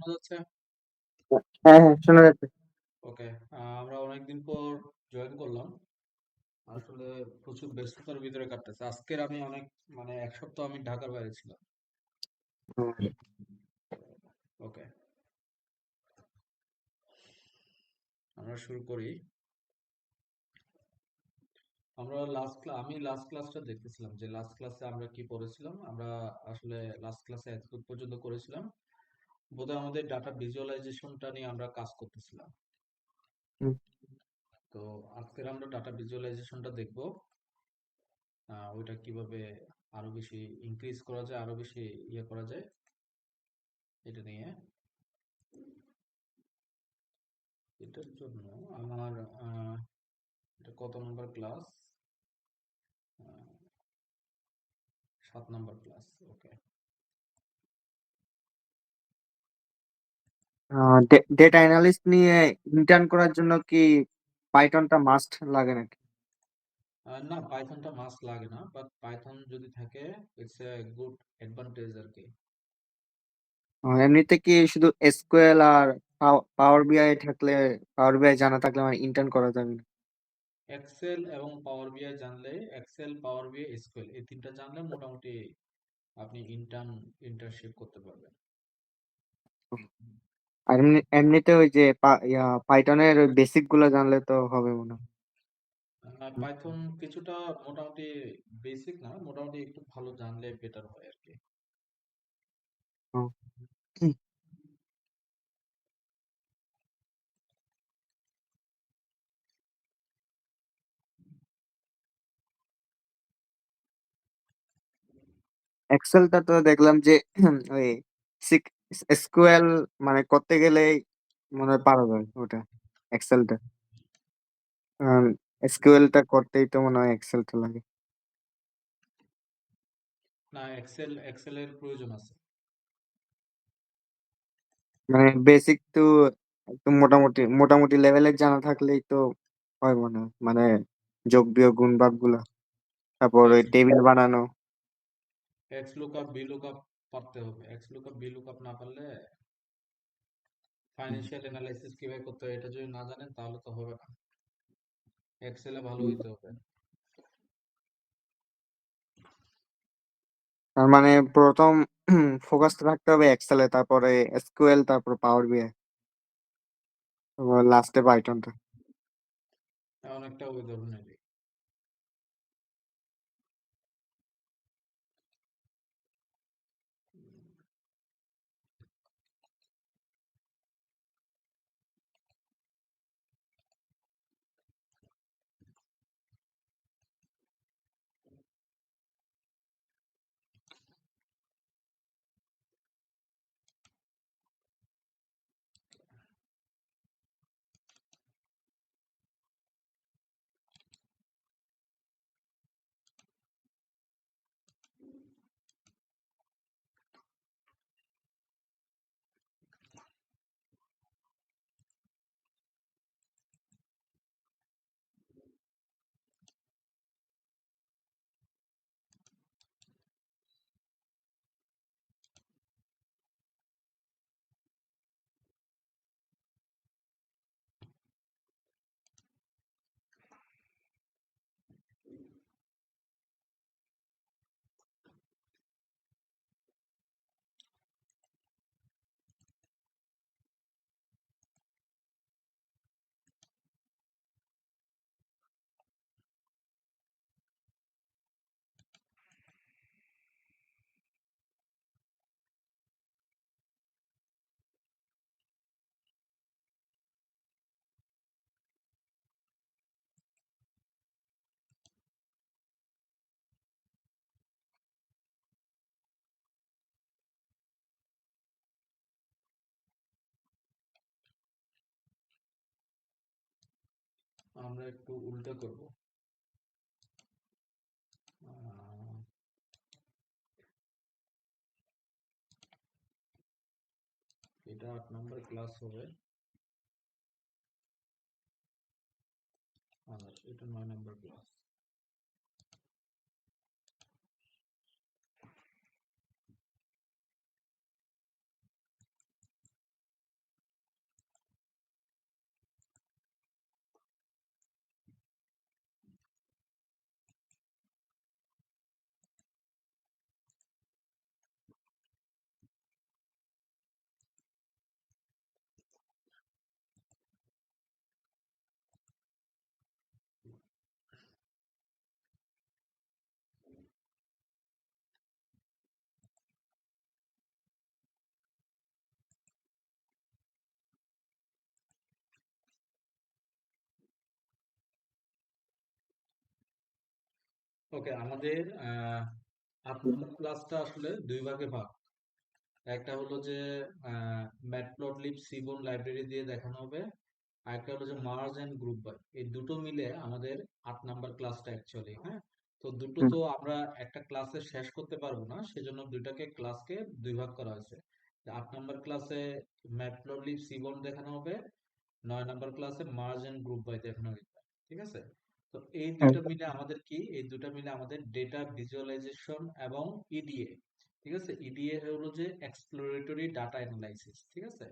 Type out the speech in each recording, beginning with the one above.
শোনা যাচ্ছে? হ্যাঁ, হ্যাঁ, শোনা যাচ্ছে। ওকে। আমরা অনেকদিন পর জয়েন করলাম। আসলে প্রচুর ব্যস্ততার ভিতরে কাটতেছে। আজকের আমি অনেক মানে ১ সপ্তাহ আমি ঢাকার বাইরে ছিলাম। হুম। ওকে, আমরা শুরু করি। আমি লাস্ট ক্লাসটা দেখতেছিলাম যে লাস্ট ক্লাসে আমরা কি পড়েছিলাম। আমরা আসলে লাস্ট ক্লাসে এতটুকু পর্যন্ত করেছিলাম। বোধহয় আমাদের ডাটা ভিজুয়ালাইজেশনটা নিয়ে আমরা কাজ করতেছিলাম। হুম। তো আজকের আমরা ডাটা ভিজুয়ালাইজেশনটা দেখব। ওইটা কিভাবে আরো বেশি ইনক্রিজ করা যায়, আরো বেশি ইয়ে করা যায় এটা নিয়ে। এটার জন্য আমার এটা কত নম্বর ক্লাস? ৭ নম্বর ক্লাস। ওকে। ডেটা অ্যানালিস্ট নিয়ে ইন্টার্ন করার জন্য কি পাইথনটা মাস্ট লাগে নাকি? না, পাইথনটা মাস্ট লাগে না, বাট পাইথন যদি থাকে ইটস এ গুড অ্যাডভান্টেজ আর কি। এমনিতে কি শুধু এসকিউএল আর পাওয়ার বিআই থাকলে, পাওয়ার বিআই জানা থাকলে মানে ইন্টার্ন করা যাবে না? এক্সেল এবং পাওয়ার বিআই জানলে, এক্সেল, পাওয়ার বিআই, এসকিউএল এই তিনটা জানলে মোটামুটি আপনি ইন্টার্নশিপ করতে পারবেন। আর এমনিতে ওই যে পাইথনের ওই বেসিক গুলো জানলে তো হবে মনে হয়। পাইথন কিছুটা মোটামুটি বেসিক না, মোটামুটি একটু ভালো জানলে বেটার হয় আর কি। এক্সেলটা তো দেখলাম যে ওই এসকিউএল মানে করতে গেলেই মনে হয় পারা যায় ওটা, এক্সেলটা। এসকিউএলটা করতেই তো মনে হয় এক্সেলটা লাগে। না, এক্সেলের প্রয়োজন আছে। মানে বেসিক তো একদম মোটামুটি মোটামুটি লেভেলের জানা থাকলেই তো হয় মনে হয়, মানে যোগ বিয়োগ গুণ ভাগ গুলা, তারপর ওই এক্স টেবিল বানানো। এক্স লুকআপ, বি লুকআপ পারতে হবে। এক্স লুকআপ, বি লুকআপ না পারলে হুম। ফাইন্যান্সিয়াল অ্যানালাইসিস কিভাবে করতে হয় এটা যদি না জানেন তাহলে তো হবে না। এক্সেলে ভালো হুম। হইতে হবে। তার মানে প্রথম ফোকাস রাখতে হবে এক্সেলে, তারপরে এসকিউএল, তারপর পাওয়ার বিআই, তারপর লাস্টে পাইথনটা। অনেকটা ওই ধরনেরই। আমরা একটু উল্টা করব। আহ, এটা ৮ নম্বর ক্লাস হবে, আর এটা ৯ নম্বর ক্লাস। ওকে, আমাদের 8 নম্বর ক্লাসটা আসলে দুই ভাগে ভাগ। একটা হলো যে ম্যাটপ্লটলিব সিবন লাইব্রেরি দিয়ে দেখানো হবে, আর একটা হলো যে মার্জ এন্ড গ্রুপ বাই। এই দুটো মিলে আমাদের 8 নাম্বার ক্লাসটা অ্যাকচুয়ালি। হ্যাঁ, তো দুটো হুম, তো আমরা একটা ক্লাসে শেষ করতে পারবো না, সেজন্য দুইটাকে ক্লাসকে দুই ভাগ করা হয়েছে। 8 নাম্বার ক্লাসে ম্যাটপ্লটলিব সিবন দেখানো হবে, 9 নাম্বার ক্লাসে মার্জ এন্ড গ্রুপ বাই দেখানো হবে। ঠিক আছে? তো এই দুইটা একদম। মিলে আমাদের কি, এই দুইটা মিলে আমাদের ডেটা ভিজুয়ালাইজেশন এবং ইডিএ। ঠিক আছে, ইডিএ হলো যে এক্সপ্লোরেটরি ডাটা অ্যানালাইসিস। ঠিক আছে,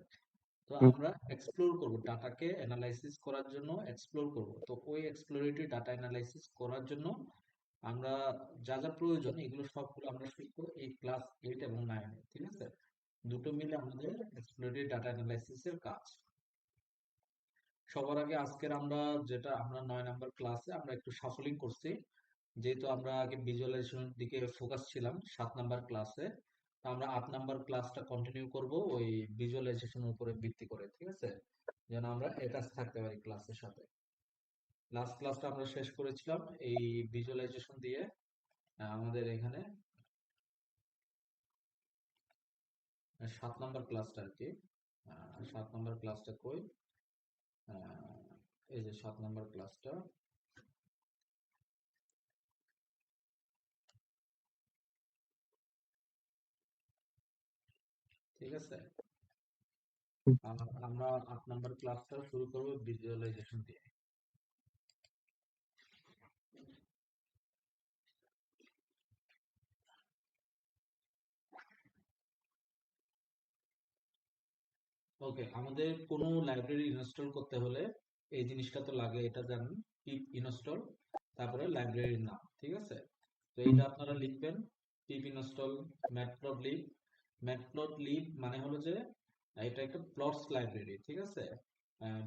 তো হুম, আমরা এক্সপ্লোর করব, ডাটাকে অ্যানালাইসিস করার জন্য এক্সপ্লোর করব। তো ওই এক্সপ্লোরেটরি ডাটা অ্যানালাইসিস করার জন্য আমরা যা যা প্রয়োজন এগুলো সবগুলো আমরা শিখবো এই ক্লাস 8 এবং 9 এ। ঠিক আছে, দুটো মিলে আমাদের এক্সপ্লোরেটরি ডাটা অ্যানালাইসিস এর কাজ। সবার আগে আজকের আমরা 9 নাম্বার ক্লাসে আমরা একটু শাফলিং করছি, যেহেতু আমরা আগে ভিজুয়ালাইজেশনের দিকে ফোকাস ছিলাম 7 নাম্বার ক্লাসে। তো আমরা 8 নাম্বার ক্লাসটা কন্টিনিউ করব ওই ভিজুয়ালাইজেশনের উপরে ভিত্তি করে। ঠিক আছে, যেন আমরা অ্যাটাচ থাকতে পারি ক্লাসের সাথে। লাস্ট ক্লাসটা আমরা শেষ করেছিলাম এই ভিজুয়ালাইজেশন দিয়ে। আমাদের এখানে 7 নাম্বার ক্লাসটা আর কি। 7 নাম্বার ক্লাসটা কই, আহ, এই যে 7 নাম্বার ক্লাসটা। ঠিক আছে, হুম। আমরা 8 নাম্বার ক্লাসটা শুরু করবো ভিজুয়ালাইজেশন দিয়ে। ওকে, আমাদের কোনো লাইব্রেরি ইনস্টল করতে হলে এই জিনিসটা তো লাগে, এটা জানেন, পিপ ইনস্টল, তারপরে লাইব্রেরির নাম। ঠিক আছে, তো হুম, এটা আপনারা লিখবেন, পিপ ইনস্টল ম্যাটপ্লটলিব। ম্যাটপ্লটলিব মানে হলো যে এটা একটা প্লটস লাইব্রেরি। ঠিক আছে,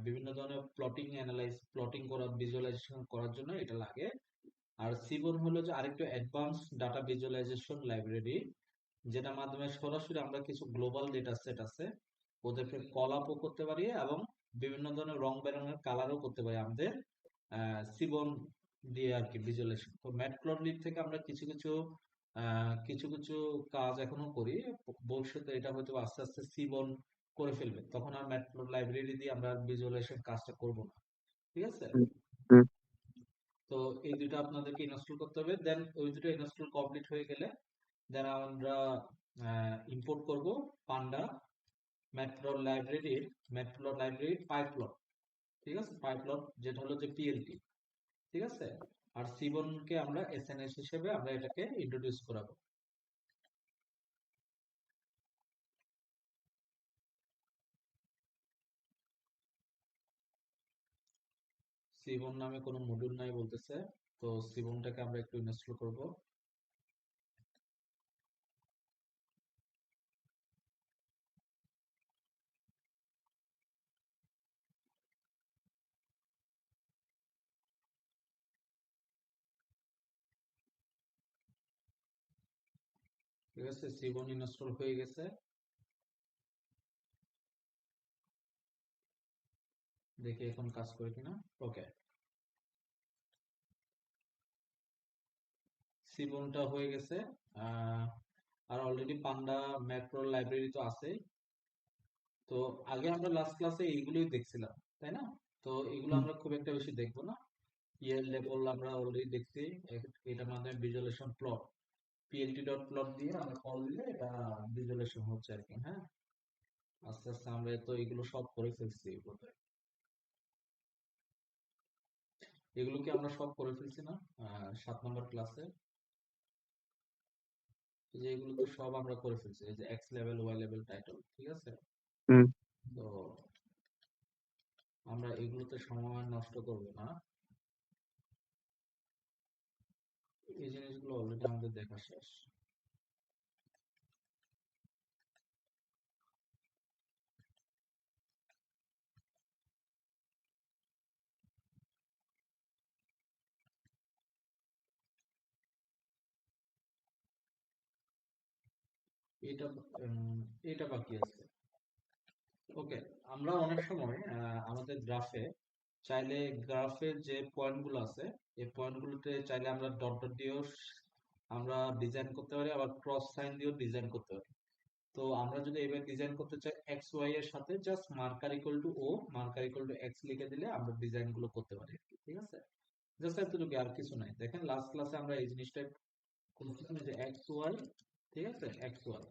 বিভিন্ন ধরনের প্লটিং করা, ভিজুয়ালাইজেশন করার জন্য এটা লাগে। আর সিবন হলো যে আরেকটু অ্যাডভান্স ডাটা ভিজুয়ালাইজেশন লাইব্রেরি, যেটার মাধ্যমে সরাসরি আমরা কিছু গ্লোবাল ডেটা সেট আছে ওদেরকে কল আপও করতে পারি, এবং বিভিন্ন ধরনের রং বেরঙের কালারও করতে পারি আমাদের সিবন দিয়ে আর কি ভিজুয়ালাইজেশন। তো ম্যাটপ্লটলিব থেকে আমরা কিছু কিছু কাজ এখনো করি। ভবিষ্যতে এটা হয়তো আস্তে আস্তে সিবন করে ফেলবে, তখন আর ম্যাটপ্লট লাইব্রেরি দিয়ে আমরা ভিজুয়ালাইজেশন কাজটা করব না। ঠিক আছে, হুম, হুম, তো এই দুটো আপনাদেরকে ইনস্টল করতে হবে। দেন ওই দুটো ইনস্টল কমপ্লিট হয়ে গেলে দেন আমরা ইম্পোর্ট করব পান্ডা ম্যাটপ্লট লাইব্রেরির পাইপ্লট। ঠিক আছে, পাইপ্লট যেটা হলো যে পিএলটি। ঠিক আছে, আর সিবনকে আমরা এসএনএস হিসেবে আমরা এটাকে ইন্ট্রোডিউস করাবো। সিবন নামে কোনো মডিউল নাই বলতেছে, তো সিবনটাকে আমরা একটু ইনস্টল করব। ঠিক আছে, সিবন ইনস্টল হয়ে গেছে, দেখি এখন কাজ করে কিনা। ওকে, সিবনটা হয়ে গেছে। আহ, আর অলরেডি পান্ডা ম্যাক্রো লাইব্রেরি তো আছে। তো আগে আমরা লাস্ট ক্লাসে এইগুলোই দেখছিলাম, তাই না? তো এগুলো হুম, আমরা খুব একটা বেশি দেখবো না। ইয়ার লেভেল আমরা অলরেডি দেখছি। এটার মাধ্যমে visualisation plot, PLT dot plot দিয়ে আমরা কল দিলে এটা ভিজুয়ালাইজেশন হচ্ছে আর কি। হ্যাঁ, আস্তে আস্তে আমরা তো এগুলো সব করে ফেলছি এগুলোতে। এগুলো কি আমরা সব করে ফেলছি না 7 নম্বর ক্লাসে? এই যে এগুলো তো সব আমরা করে ফেলছি, এই যে x level, y level, title. ঠিক আছে, হুম। তো আমরা এগুলোতে সময় নষ্ট করব না। এই জিনিসগুলো অলরেডি আমাদের দেখা শেষ। এটা এটা বাকি আছে। ওকে, আমরা অনেক সময় আমাদের গ্রাফে চাইলে গ্রাফের যে পয়েন্টগুলো আছে এই পয়েন্টগুলোতে চাইলে আমরা ডট ডট দিয়েও আমরা ডিজাইন করতে পারি, আবার ক্রস সাইন দিয়েও ডিজাইন করতে পারি। তো আমরা যদি এবার ডিজাইন করতে চাই এক্স ওয়াই এর সাথে, just marker equal to O, marker equal to x লিখে দিলে আমরা ডিজাইন গুলো করতে পারি আর কি, ঠিক আছে। জাস্ট এতটুকু, আর কিছু নাই। দেখেন লাস্ট ক্লাসে আমরা এই জিনিসটা করছিলাম যে এক্স ওয়াই, ঠিক আছে, এক্স ওয়াই,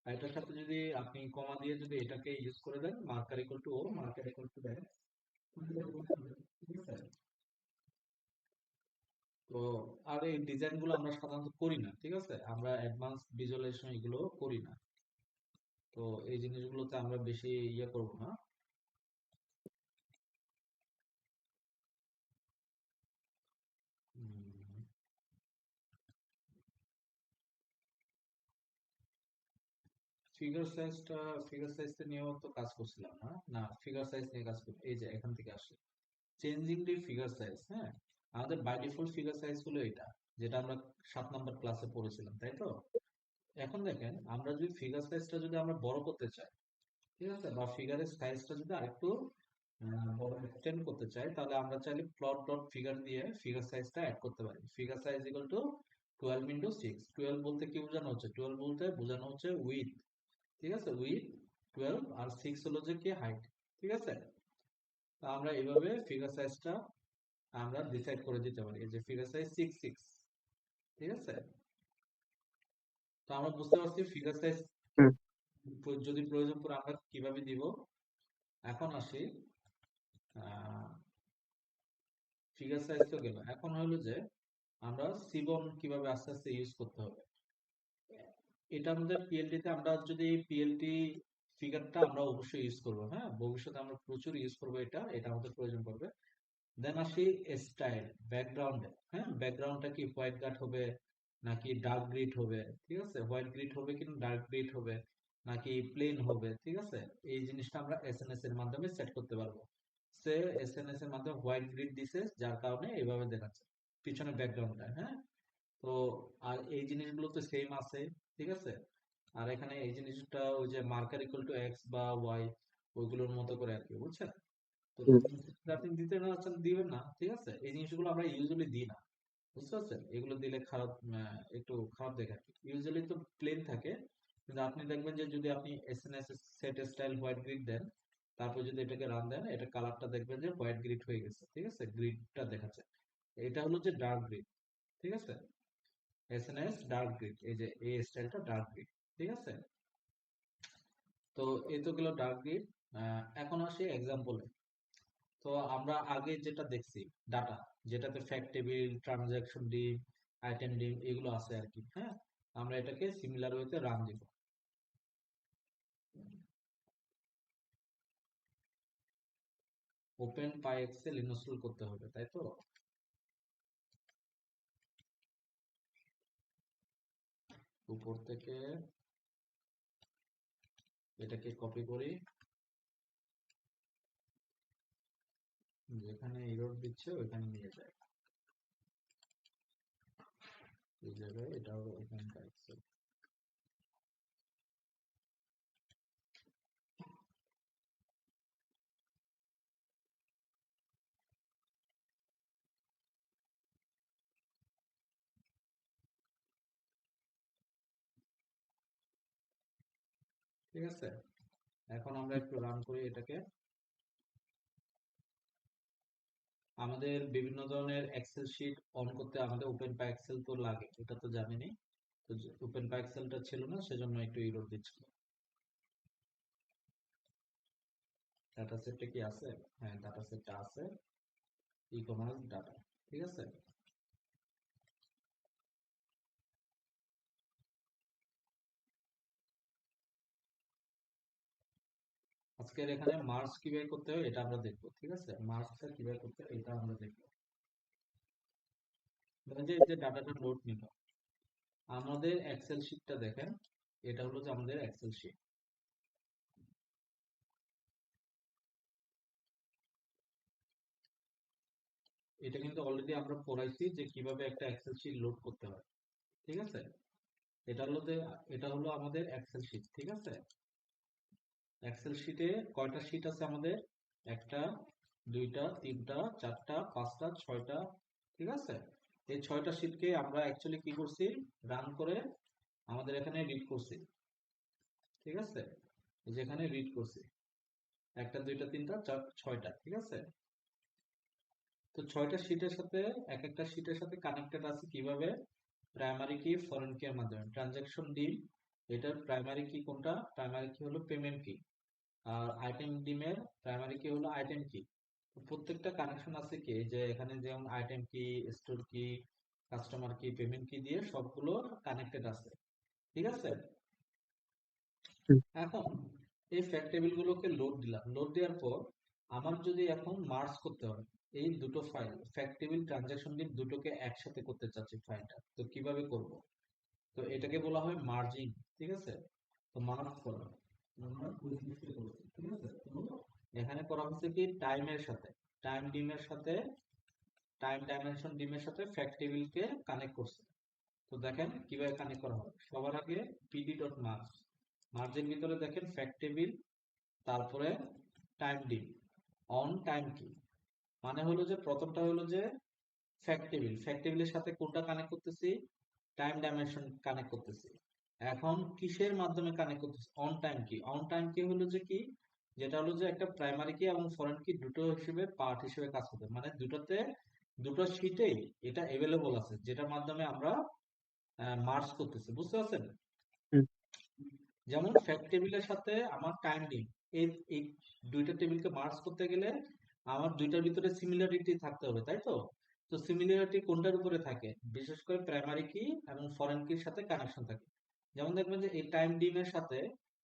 আর এটার সাথে যদি আপনি কমা দিয়ে যদি এটাকে ইউজ করে দেন, marker equal to O, marker equal to দেন, ঠিক আছে। তো আর এই ডিজাইন গুলো আমরা সাধারণত করি না, ঠিক আছে, আমরা অ্যাডভান্স ভিজুয়ালাইজেশন এগুলো করি না। তো এই জিনিসগুলোতে আমরা বেশি ইয়ে করব না। ফিগার সাইজটা, ফিগার সাইজটা নিয়েও তো কাজ করছিলাম না, না ফিগার সাইজ নিয়ে কাজ করি, এই যে এখান থেকে আসে চেঞ্জিং দি ফিগার সাইজ। হ্যাঁ, আমাদের বাই ডিফল্ট ফিগার সাইজ হলো এটা, যেটা আমরা 7 নম্বর ক্লাসে পড়েছিলাম, তাই তো। এখন দেখেন আমরা যদি ফিগার সাইজটা যদি আমরা বড় করতে চাই, ঠিক আছে, বা ফিগারের সাইজটা যদি আরেকটু বড় এক্সটেন্ড করতে চাই, তাহলে আমরা চাইলে প্লট ডট ফিগার দিয়ে ফিগার সাইজটা অ্যাড করতে পারি। Figure size equal to 12 × 6। 12 বলতে কি বোঝানো হচ্ছে? 12 বলতে বোঝানো হচ্ছে উইথ, ঠিক আছে, উইথ 12, আর 6 হলো যে কি হাইট, ঠিক আছে। তো আমরা এইভাবে ফিগার সাইজটা আমরা ডিসাইড করে দিতে পারি, এই যে ফিগার সাইজ 6 6, ঠিক আছে। তো আমরা বুঝতে পারছি ফিগার সাইজ হুম, যদি প্রয়োজন পড়ে আমরা কিভাবে দিব। এখন আসি, ফিগার সাইজ তো গেল, এখন হলো যে আমরা সিবন কিভাবে আস্তে আস্তে ইউজ করতে হবে। এটা আমাদের পিএলটি তে, আমরা যদি পিএলটি ফিগারটা আমরা অবশ্যই ইউজ করব, হ্যাঁ, ভবিষ্যতে আমরা প্রচুর ইউজ করব, এটা এটা আমাদের প্রয়োজন পড়বে। দেন আসি স্টাইল, ব্যাকগ্রাউন্ডে। হ্যাঁ, ব্যাকগ্রাউন্ডটা কি হোয়াইট গার্ড হবে নাকি ডার্ক গ্রিড হবে, ঠিক আছে, হোয়াইট গ্রিড হবে কিনা ডার্ক গ্রিড হবে নাকি প্লেন হবে, ঠিক আছে। এই জিনিসটা আমরা এসএনএস এর মাধ্যমে সেট করতে পারবো। সে এসএনএস এর মাধ্যমে হোয়াইট গ্রিড দিছে, যার কারণে এইভাবে দেখাচ্ছে পিছনে ব্যাকগ্রাউন্ডটা। হ্যাঁ, তো আর এই জিনিসগুলো তো সেম আছে, ঠিক আছে। আর এখানে এই জিনিসটা ওই যে মার্কার ইকুয়াল টু এক্স বা ওয়াই, ওইগুলোর মতো করে আর কি, বুঝছেন। তো হুম, আপনি দিতে না চাচ্ছেন দিবেন না, ঠিক আছে, এই জিনিসগুলো আমরা ইউজুয়ালি দিই না, বুঝতে পারছেন। এগুলো দিলে খারাপ, একটু খারাপ দেখে আর কি। ইউজুয়ালি তো প্লেন থাকে, কিন্তু আপনি দেখবেন যে যদি আপনি SNS set style white grid দেন, তারপর যদি এটাকে রান দেন, এটা কালারটা দেখবেন যে হোয়াইট গ্রিড হয়ে গেছে, ঠিক আছে, গ্রিডটা দেখাচ্ছে। এটা হলো যে ডার্ক গ্রিড, ঠিক আছে, এসএনএস ডার্ক গ্রিড, এই যে এই স্টাইলটা ডার্ক গ্রিড, ঠিক আছে। তো এই তো গেল ডার্ক গ্রিড। এখন আসি এক্সাম্পলে। তো আমরা আগে যেটা দেখছি ডাটা, যেটাতে ফ্যাক্ট টেবিল, ট্রানজাকশন ডিম, আইটেম ডিম এগুলো আছে আর কি। হ্যাঁ, আমরা এটাকে সিমিলার ওয়েতে রান দিব। ওপেন পাই এক্সেল ইনস্টল করতে হবে, তাই তো। উপর থেকে এটাকে কপি করি, যেখানে এরর দিচ্ছে ওইখানে নিয়ে যায়, এই জায়গায় এটাও ওপেন পাই এক্সেল। ঠিক আছে, এখন আমরা একটু রান করি এটাকে। আমাদের বিভিন্ন ধরনের এক্সেল শিট অন করতে আমাদের ওপেন পাই এক্সেল তো লাগে, এটা তো জানেনই। তো ওপেন পাই এক্সেলটা ছিল না, সেজন্য একটু এরর দিচ্ছিল। ডাটা সেটটা কি আছে? হ্যাঁ, ডাটা সেটটা আছে, ই কমার্স ডাটা, ঠিক আছে। আজকের এখানে মার্জ কিভাবে করতে হয় এটা আমরা দেখবো, ঠিক আছে, মার্জটা কিভাবে করতে হয় এটা আমরা দেখবো। ধরেন যে এই যে ডাটাটা লোড নিল, আমাদের এক্সেল শিটটা দেখেন, এটা হলো যে আমাদের এক্সেল শিট। এটা কিন্তু অলরেডি আমরা পড়াইছি যে কিভাবে একটা এক্সেল শিট লোড করতে হয়, ঠিক আছে। এটা হলো যে, এটা হলো আমাদের এক্সেল শিট, ঠিক আছে। এক্সেল শিটে কয়টা শিট আছে আমাদের? একটা, 2টা 3টা 4টা 5টা 6টা, ঠিক আছে? এই 6টা শীটকে আমরা অ্যাকচুয়ালি কি করছি, রান করে আমাদের এখানে রিড করছি, ঠিক আছে? যেখানে রিড করছি 1টা 2টা 3টা 6টা, ঠিক আছে? তো 6টা শীটের সাথে এক একটা শীটের সাথে কানেক্টেড আছে কিভাবে, প্রাইমারি কি ফরেন কি এর মাধ্যমে ট্রানজাকশন ডিম, এটার প্রাইমারি কি কোনটা, প্রাইমারি কি হলো পেমেন্ট কি, আর আইটেম ডিমের প্রাইমারি কি হলো আইটেম কি। প্রত্যেকটা কানেকশন আছে কি, এই যে এখানে যেমন আইটেম কি, স্টোর কি, কাস্টমার কি, পেমেন্ট কি দিয়ে সবগুলো কানেক্টেড আছে, ঠিক আছে? হুম, এখন এই ফ্যাক্ট টেবিল গুলোকে লোড দিলাম, লোড দেওয়ার পর আমার যদি এখন মার্জ করতে হয় এই দুটো ফাইল, ফ্যাক্ট টেবিল ট্রানজাকশন ডিম দুটোকে একসাথে করতে চাচ্ছি ফাইলটা, তো কিভাবে করব? তো এটাকে বলা হয় মার্জিং, ঠিক আছে? তো মার্জ করা আমরা ওই জিনিসটা করছি, ঠিক আছে? তো এখানে করা হচ্ছে কি টাইমের সাথে, টাইম ডিমের সাথে, টাইম ডাইমেনশন ডিমের সাথে ফ্যাক্ট টেবিলকে কানেক্ট করছে। তো দেখেন কিভাবে কানেক্ট করা হয়, সবার আগে পিডি ডট মার্জ, মার্জের ভিতরে দেখেন ফ্যাক্ট টেবিল, তারপরে টাইম ডিম, অন টাইম কি, মানে হলো যে প্রথমটা হলো যে ফ্যাক্ট টেবিল, ফ্যাক্ট টেবিলের সাথে কোনটা কানেক্ট করতেছি, টাইম ডাইমেনশন কানেক্ট করতেছি। এখন কিসের মাধ্যমে কানেক্ট করতেছি, অন টাইম কি, অন টাইম কি হলো যে কি, যেটা হলো যে একটা প্রাইমারি কি এবং ফরেন কি দুটো হিসেবে পার্ট হিসেবে কাজ করতে, মানে দুটোতে দুটো শীটেই এটা अवेलेबल আছে, যেটার মাধ্যমে আমরা মার্জ করতেছি, বুঝতে পারছেন? হুম, যেমন ফ্যাক্ট টেবিলের সাথে আমার টাইম ডিম, এই এই দুইটা টেবিলকে মার্জ করতে গেলে আমার দুইটার ভিতরে সিমিলারিটি থাকতে হবে, তাই তো? তো সিমিলারিটি কোনটার উপরে থাকে, বিশেষ করে প্রাইমারি কি এবং ফরেন কির সাথে কানেকশন থাকে। যেমন দেখবেন যে এই টাইম ডিমের সাথে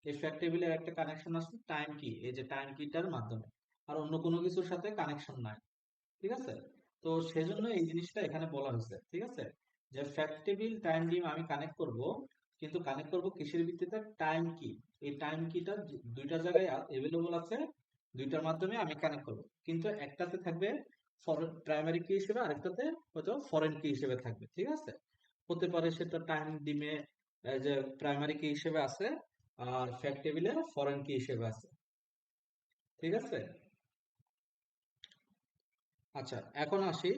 এই ফ্যাক্ট টেবিলের একটা কানেকশন আছে টাইম কি, এই যে টাইম কিটার মাধ্যমে, আর অন্য কোনো কিছুর সাথে কানেকশন নাই, ঠিক আছে? তো সেজন্য এই জিনিসটা এখানে বলা হয়েছে, ঠিক আছে? যে ফ্যাক্ট টেবিল টাইম ডিম আমি কানেক্ট করব, কিন্তু কানেক্ট করব কিসের ভিত্তিতে, টাইম কি, এই টাইম কিটা দুইটা জায়গায় अवेलेबल আছে, দুইটার মাধ্যমে আমি কানেক্ট করব, কিন্তু একটাতে থাকবে প্রাইমারি কি হিসেবে, আরেকটাতে হয়তো ফরেন কি হিসেবে থাকবে, ঠিক আছে? হতে পারে সেটা টাইম ডিমে যে প্রাইমারি কি হিসেবে আছে, আর ফ্যাক্ট টেবিলে ফরেন কি হিসেবে আছে, ঠিক আছে? আচ্ছা, এখন আসি,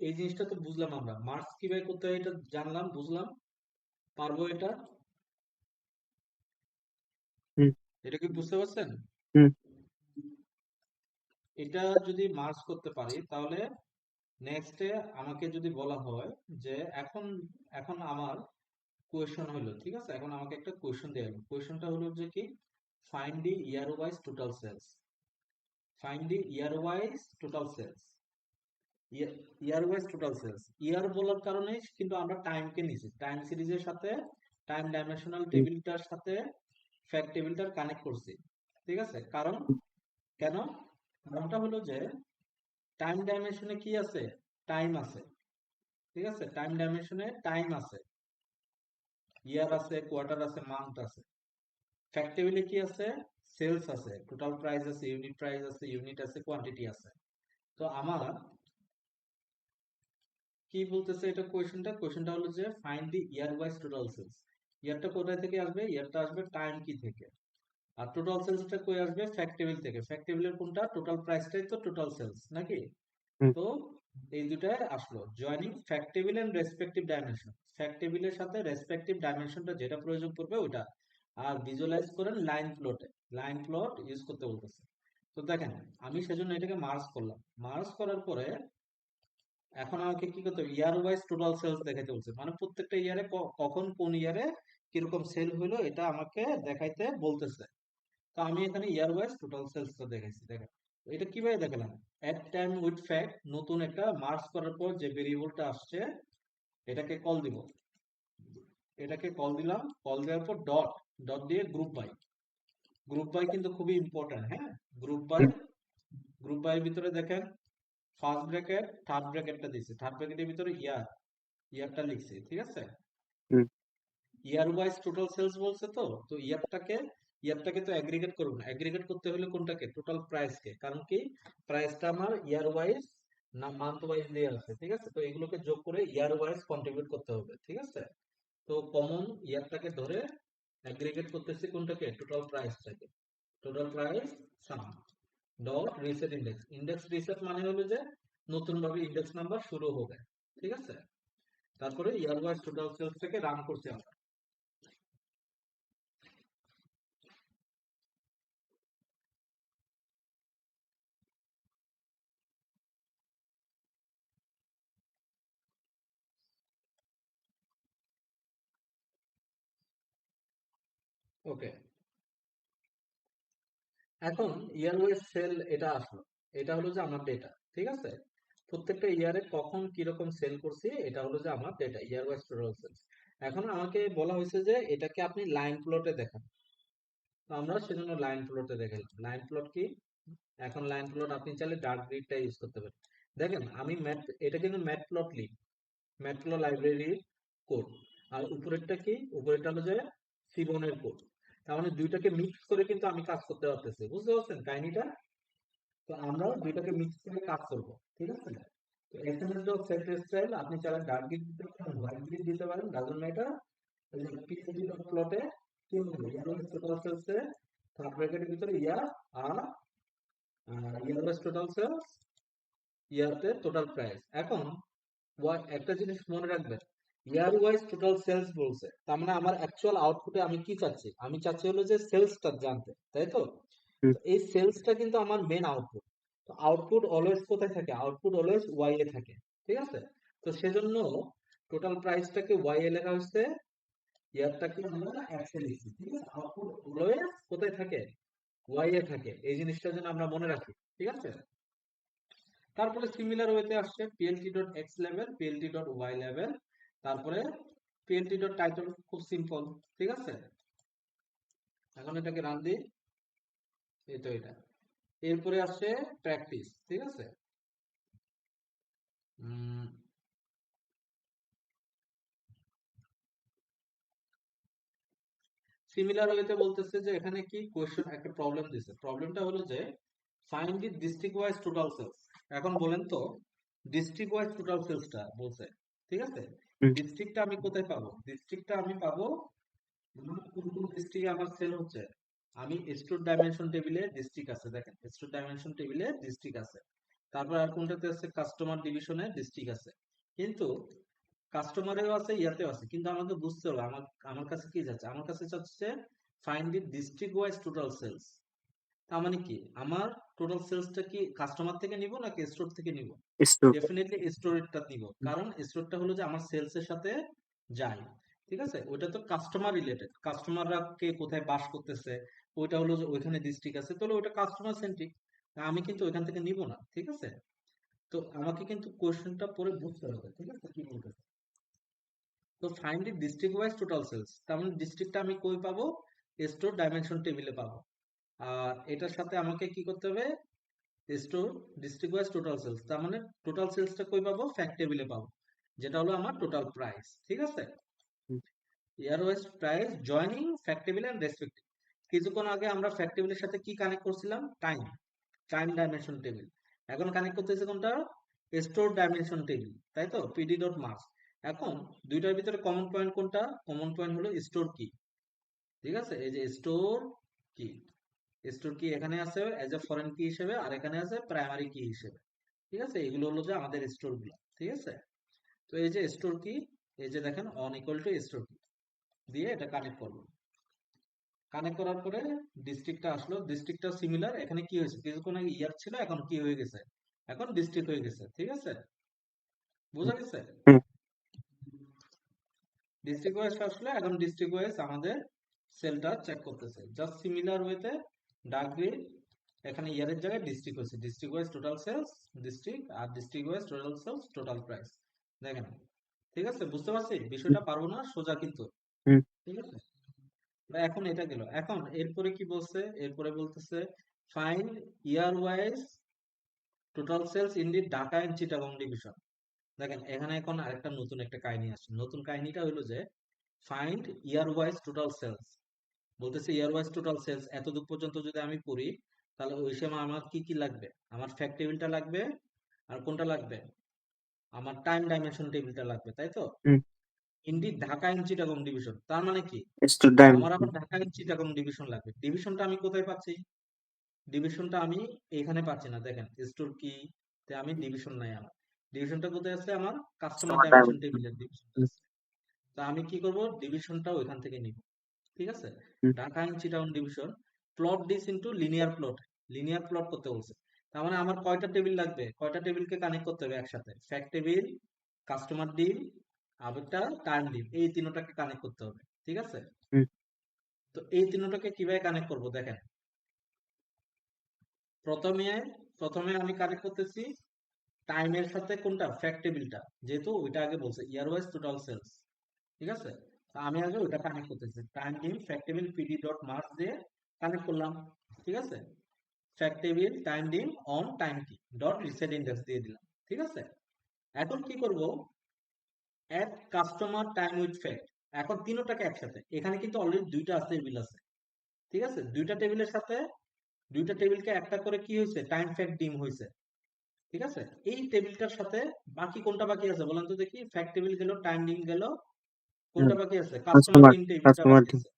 এই জিনিসটা তো বুঝলাম, আমরা মার্কস কিভাবে করতে হয় এটা জানলাম, বুঝলাম, পারবো এটা, হুম, এটা কি বুঝতে পারছেন? হুম, এটা যদি মার্কস করতে পারি তাহলে নেক্সটে আমাকে যদি বলা হয় যে এখন এখন আমার কোয়েশ্চন হলো, ঠিক আছে, এখন আমাকে একটা কোয়েশ্চন দেওয়া হলো, কোয়েশ্চনটা হলো যে কি, find the year wise total sales, find the year wise total sales, year wise total sales, year বলার কারণে কিন্তু আমরা টাইমকে নিছি, টাইম সিরিজের সাথে টাইম ডাইমেনশনাল হুম, টেবিলটার সাথে ফ্যাক্ট টেবিলটার কানেক্ট করছি, ঠিক আছে? কারণ কেন, কারণটা হলো যে টাইম ডাইমেনশনে কি আছে, টাইম আছে, ঠিক আছে? টাইম ডাইমেনশনে টাইম আছে, ইয়ার আছে, কোয়ার্টার আছে, মান্থ আছে। ফ্যাক্ট টেবিলে কি আছে, সেলস আছে, টোটাল প্রাইস আছে, ইউনিট আছে, কোয়ান্টিটি আছে। তো আমার কি বলতেছে এটা, কোয়েশ্চেনটা হলো যে find the year wise total sales, ইয়ারটা কোথায় থেকে আসবে, ইয়ারটা আসবে টাইম কি থেকে, আর টোটাল সেলসটা কই আসবে, ফ্যাক্ট টেবিল থেকে, ফ্যাক্ট টেবিলের কোনটা, টোটাল প্রাইসটাই তো টোটাল সেলস নাকি? হুম, তো এই দুটাই আসলো joining fact table and respective dimension, fact টেবিলের সাথে রেসপেক্টিভ ডাইমেনশনটা যেটা প্রয়োজন পড়বে ওটা, আর ভিজুয়ালাইজ করেন লাইন প্লটে, লাইন প্লট ইউজ করতে বলতেছে। তো দেখেন আমি সেজন্য এটাকে মার্জ করলাম, মার্জ করার পরে এখন আমাকে কি করতে হবে, ইয়ার ওয়াইজ টোটাল সেলস দেখাইতে বলছে, মানে প্রত্যেকটা ইয়ারে কখন কোন ইয়ারে কিরকম সেল হইলো এটা আমাকে দেখাইতে বলতেছে। তো আমি এখানে ইয়ার ওয়াইজ টোটাল সেলসটা দেখাইছি, দেখেন। তো এটা কিভাবে দেখালাম, এট টাইম উইথ ফ্যাক্ট, নতুন একটা মার্জ করার পর যে ভেরিয়েবলটা আসছে এটাকে কল দিব, এটাকে কল দিলাম, কল দেওয়ার পর ডট, ডট দিয়ে গ্রুপ বাই, গ্রুপ বাই কিন্তু খুবই ইম্পর্টেন্ট, হ্যাঁ? গ্রুপ বাই, হুম, গ্রুপ বাইয়ের ভিতরে দেখেন ফার্স্ট ব্র্যাকেট থার্ড ব্র্যাকেটটা দিয়েছে, থার্ড ব্র্যাকেটের ভিতরে ইয়ারটা লিখছি, ঠিক আছে? হুম, ইয়ার ওয়াইজ টোটাল সেলস বলছে, তো তো ইয়ারটাকে তো অ্যাগ্রিগেট করব না, অ্যাগ্রিগেট করতে হলে কোনটাকে, টোটাল প্রাইসকে, কারণ কি প্রাইসটা আমার ইয়ার ওয়াইজ না মান্থ ওয়াইজ দেয়া আছে, ঠিক আছে? তো এগুলোকে যোগ করে ইয়ার ওয়াইজ কন্ট্রিবিউট করতে হবে, ঠিক আছে? তো কমন ইয়ারটাকে ধরে অ্যাগ্রিগেট করতেছি কোনটাকে, টোটাল প্রাইসটাকে। Total price sum dot reset index. Index reset মানে হলো যে নতুন ভাবে ইন্ডেক্স নাম্বার শুরু হবে, ঠিক আছে? তারপরে ইয়ার ওয়াইজ টোটাল সেলস থেকে রান করছি আমরা। ওকে, এখন ইয়ার ওয়াইজ সেল এটা আসলো, এটা হলো যে আমার ডেটা, ঠিক আছে? প্রত্যেকটা ইয়ারে কখন কিরকম সেল করছি এটা হলো যে আমার data, year wise total sales. এখন আমাকে বলা হয়েছে যে এটাকে আপনি লাইন প্লটে দেখান। তো আমরা সেজন্য লাইন প্লটে দেখালাম। লাইন প্লট কি? এখন লাইন প্লট আপনি চাইলে ডার্ক গ্রিডটা ইউজ করতে পারেন। দেখেন আমি ম্যাট, এটা কিন্তু mat plot link, mat plot লাইব্রেরির কোড। আর উপরেরটা কি? উপরেরটা হলো যে সিবনের কোড। তার মানে দুইটাকে মিক্স করে কিন্তু আমি কাজ করতে পারতেছি, বুঝতে পারছেন কাহিনীটা? তো আমরা দুইটাকে মিক্স করে কাজ করব, ঠিক আছে? তো এসএমএস ডট সেট স্টাইল আপনি চাইলে ডার্ক গ্রিড দিতে পারেন, হোয়াইট গ্রিড দিতে পারেন, ডাজন্ট ম্যাটার। এই যে পিএসডি ডট প্লটে কি হবে, ইয়ার টোটাল সেলসে থার্ড ব্র্যাকেটের ভিতরে ইয়ার, আর ইয়ার টোটাল সেলস, ইয়ারতে টোটাল প্রাইস। এখন একটা জিনিস মনে রাখবেন, ইয়ার ওয়াইজ টোটাল সেলস বলছে, তার মানে আমার অ্যাকচুয়াল আউটপুটে আমি কি চাচ্ছি, আমি চাচ্ছি হলো যে সেলসটা জানতে, তাই তো? হুম, তো এই সেলসটা কিন্তু আমার মেন আউটপুট। তো আউটপুট অলওয়েজ কোথায় থাকে? আউটপুট অলওয়েজ ওয়াই এ থাকে, ঠিক আছে? তো সেজন্য টোটাল প্রাইসটাকে ওয়াই এ লেখা হচ্ছে, ইয়ারটাকে আমরা এক্স এ লিখছি, ঠিক আছে? আউটপুট অলওয়েজ কোথায় থাকে? ওয়াই এ থাকে। এই জিনিসটা যেন আমরা মনে রাখি, ঠিক আছে? তারপরে সিমিলার ওয়েতে আসছে plt dot x level, plt dot y level, তারপরে পিএলটি ডট টাইটেল। খুব সিম্পল, ঠিক আছে? এখন এটাকে রান দিই, এই তো এটা। এরপরে আসছে প্র্যাকটিস, ঠিক আছে? সিমিলার ওয়েতে বলতেছে যে এখানে কি কোয়েশ্চেন, একটা প্রবলেম দিছে। প্রবলেমটা হলো যে find the district wise total sales. এখন বলেন তো, ডিস্ট্রিক্ট ওয়াইজ টোটাল সেলসটা বলছে, ঠিক আছে? হুম, ডিস্ট্রিক্টটা আমি কোথায় পাবো? ডিস্ট্রিক্টটা আমি পাবো আমার কোন কোন ডিস্ট্রিক্টে আমার সেল হচ্ছে। আমি স্টোর ডাইমেনশন টেবিলে ডিস্ট্রিক্ট আছে, দেখেন স্টোর ডাইমেনশন টেবিলে ডিস্ট্রিক্ট আছে। তারপর আর কোনটাতে আছে? কাস্টমার ডিভিশনে ডিস্ট্রিক্ট আছে। কিন্তু কাস্টমারেও আছে, ইয়াতেও আছে, কিন্তু আমাকে বুঝতে হবে আমার আমার কাছে কি যাচ্ছে। আমার কাছে চাচ্ছে find the district wise total sales. তার মানে কি, আমার টোটাল সেলসটা কি কাস্টমার থেকে নিব নাকি স্টোর থেকে নিব? স্টোর। ডেফিনেটলি স্টোরেরটা নিব, কারণ স্টোরটা হলো যে আমার সেলস এর সাথে যায়, ঠিক আছে? ওইটা তো কাস্টমার রিলেটেড, কাস্টমাররা কে কোথায় বাস করতেছে, ওইটা হলো যে ওইখানে ডিস্ট্রিক্ট আছে, তাহলে ওইটা কাস্টমার সেন্ট্রিক। আমি কিন্তু ওইখান থেকে নিব না, ঠিক আছে? তো আমাকে কিন্তু কোশ্চেনটা পরে বুঝতে হবে, ঠিক আছে কি বলতেছে। তো find the district wise total sales, তার মানে ডিস্ট্রিক্টটা আমি কই পাবো? স্টোর ডাইমেনশন টেবিলে পাবো। আর এটার সাথে আমাকে কি করতে হবে? Store district wise total sales, তার মানে টোটাল সেলসটা কই পাবো? ফ্যাক্ট টেবিলে পাবো, যেটা হলো আমার টোটাল প্রাইস, ঠিক আছে? Year wise price joining fact table and respective. কিছুক্ষণ আগে আমরা ফ্যাক্ট টেবিলের সাথে কি কানেক্ট করছিলাম? Time, time dimension table. এখন কানেক্ট করতেছে কোনটা? স্টোর ডাইমেনশন টেবিল, তাই তো? PD dot merge. এখন দুইটার ভিতরে কমন পয়েন্ট কোনটা? কমন পয়েন্ট হলো স্টোর কি, ঠিক আছে? এই যে স্টোর কি, স্টোর কি এখানে আছে এজ এ ফরেন কি হিসেবে, আর এখানে আছে প্রাইমারি কি হিসেবে, ঠিক আছে? এগুলো হলো যে আমাদের স্টোর গুলো, ঠিক আছে? তো এই যে স্টোর কি, এই যে দেখেন অন ইকুয়াল টু স্টোর কি দিয়ে এটা কানেক্ট করবো। কানেক্ট করার পরে ডিস্ট্রিক্টটা আসলো, ডিস্ট্রিক্টটা সিমিলার। এখানে কি হয়েছে? কিছুক্ষণ আগে ইয়ার ছিল, এখন কি হয়ে গেছে? এখন ডিস্ট্রিক্ট হয়ে গেছে, ঠিক আছে? বোঝা গেছে? হুম, ডিস্ট্রিক্ট ওয়াইজ আসলে এখন ডিস্ট্রিক্ট ওয়াইজ আমাদের সেলটা চেক করতেছে, জাস্ট সিমিলার ওয়েতে ডার্ক গ্রিড। এখানে ইয়ারের জায়গায় ডিস্ট্রিক্ট হয়েছে, district wise total sales district, আর district wise total sales total price. দেখেন, ঠিক আছে? বুঝতে পারছি বিষয়টা, পারবো না সোজা কিন্তু, হুম, ঠিক আছে? এখন এটা গেল। এখন এরপরে কি বলছে? এরপরে বলতেছে find year wise total sales in the Dhaka and Chittagong division. দেখেন এখানে এখন আরেকটা নতুন একটা কাহিনী আসছে। নতুন কাহিনীটা হলো যে find year wise total sales. বলতেছে ইয়ার ওয়াইজ টোটাল সেলস, এতদূর পর্যন্ত যদি আমি পড়ি, তাহলে ওই সময় আমার কি কি লাগবে? আমার ফ্যাক্ট টেবিলটা লাগবে, আর কোনটা লাগবে? আমার টাইম ডাইমেনশন টেবিলটা লাগবে, তাই তো? হুম। Indeed Dhaka and Chittagong division, তার মানে কি স্টুডেন্ট। আমার আবার ঢাকা এন্ড চিটাগং ডিভিশন লাগবে। ডিভিশনটা আমি কোথায় পাচ্ছি? ডিভিশনটা আমি এখানে পাচ্ছি না, দেখেন স্টোর কি তে আমি ডিভিশন নাই আমার। ডিভিশনটা কোথায় আছে? আমার কাস্টমার কাস্টমার ডাইমেনশন ডাইমেনশন। টেবিলের ডিভিশনটা আছে। তা আমি কি করব, ডিভিশনটা ওইখান থেকে নিব। ঠিক আছে, Dhaka and Chittagong division, plot this into linear plot. Linear plot করতে বলছে। তার মানে আমার কয়টা টেবিল লাগবে? কয়টা টেবিলকে কানেক্ট করতে হবে একসাথে? ফ্যাক্ট টেবিল, কাস্টমার ডিল, আরেকটা টাইম ডিল, এই তিনটাকে কানেক্ট করতে হবে। ঠিক আছে, তো এই তিনটাকে কিভাবে কানেক্ট করব দেখেন। প্রথমে প্রথমে আমি কানেক্ট করতেছি টাইমের সাথে, কোনটা? ফ্যাক্ট টেবিলটা, যেহেতু ওইটা আগে বলছে ইয়ার ওয়াইজ টোটাল সেলস। ঠিক আছে, তো আমি আগে ওইটা কানেক্ট করতেছি, time dim fact table PD dot merge দিয়ে কানেক্ট করলাম। ঠিক আছে, fact table time dim on time কি ডট রিসেট ইন্ডেক্স দিয়ে দিলাম। ঠিক আছে, এখন কি করব, add customer time with fact. এখন তিনটাকে একসাথে, এখানে কিন্তু অলরেডি দুইটা আছে, টেবিল আছে। ঠিক আছে, দুইটা টেবিলের সাথে দুইটা টেবিলকে একটা করে কি হয়েছে, টাইম ফ্যাক্ট ডিম হয়েছে। ঠিক আছে, এই টেবিলটার সাথে বাকি কোনটা বাকি আছে বলেন তো দেখি? ফ্যাক্ট টেবিল গেল, টাইম ডিম গেল, কোনটা বাকি আছে? কাস্টমার কাস্টমার ডিম টেবিলটা কাস্টমার বাকি আছে।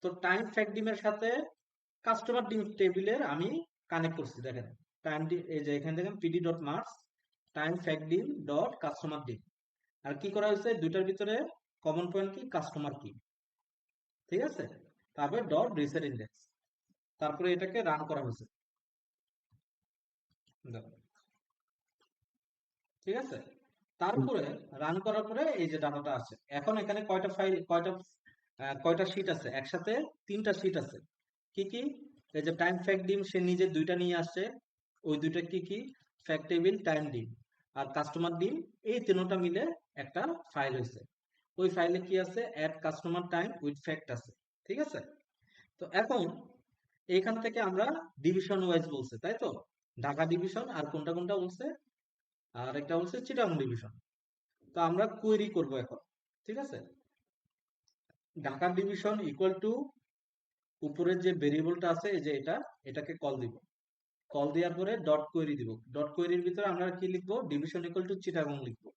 তো টাইম ফ্যাক্ট ডিমের সাথে কাস্টমার ডিম টেবিলের আমি কানেক্ট করছি, দেখেন। টাইম ডিম, এই যে এখানে দেখেন PD dot marks time fact ডিম ডট কাস্টমার ডিম। আর কি করা হয়েছে দুইটার ভিতরে? কমন পয়েন্ট কি? কাস্টমার কি। ঠিক আছে, তারপরে ডট রিসেট ইন্ডেক্স, তারপরে এটাকে রান করা হয়েছে। দেখো, ঠিক আছে, তারপরে রান করার পরে এই যে ডাটাটা আছে। এখন এখানে কয়টা ফাইল, কয়টা শীট আছে একসাথে? তিনটা শীট আছে। কি কি? এই যে টাইম ফ্যাক্ট ডিম সে নিজে দুইটা নিয়ে আসছে, ওই দুইটা কি কি? ফ্যাক্ট টেবিল, টাইম ডিম আর কাস্টমার ডিম, এই তিনটা মিলে একটা ফাইল হয়েছে। ওই ফাইলে কি আছে? Add customer time with fact আছে। ঠিক আছে, তো এখন এইখান থেকে আমরা ডিভিশন ওয়াইজ বলছে, তাই তো? ঢাকা ডিভিশন, আর কোনটা কোনটা বলছে? আর একটা বলছে চিটাগং ডিভিশন। তো আমরা কোয়েরি করব এখন। ঠিক আছে, ঢাকা ডিভিশন ইকুয়াল টু উপরের যে ভেরিয়েবলটা আছে, এই যে এটাকে কল দিব। কল দেওয়ার পরে ডট কোয়েরি দিব। ডট কোয়েরির ভিতরে আমরা কি লিখবো? ডিভিশন ইকুয়াল টু চিটাগং লিখবো।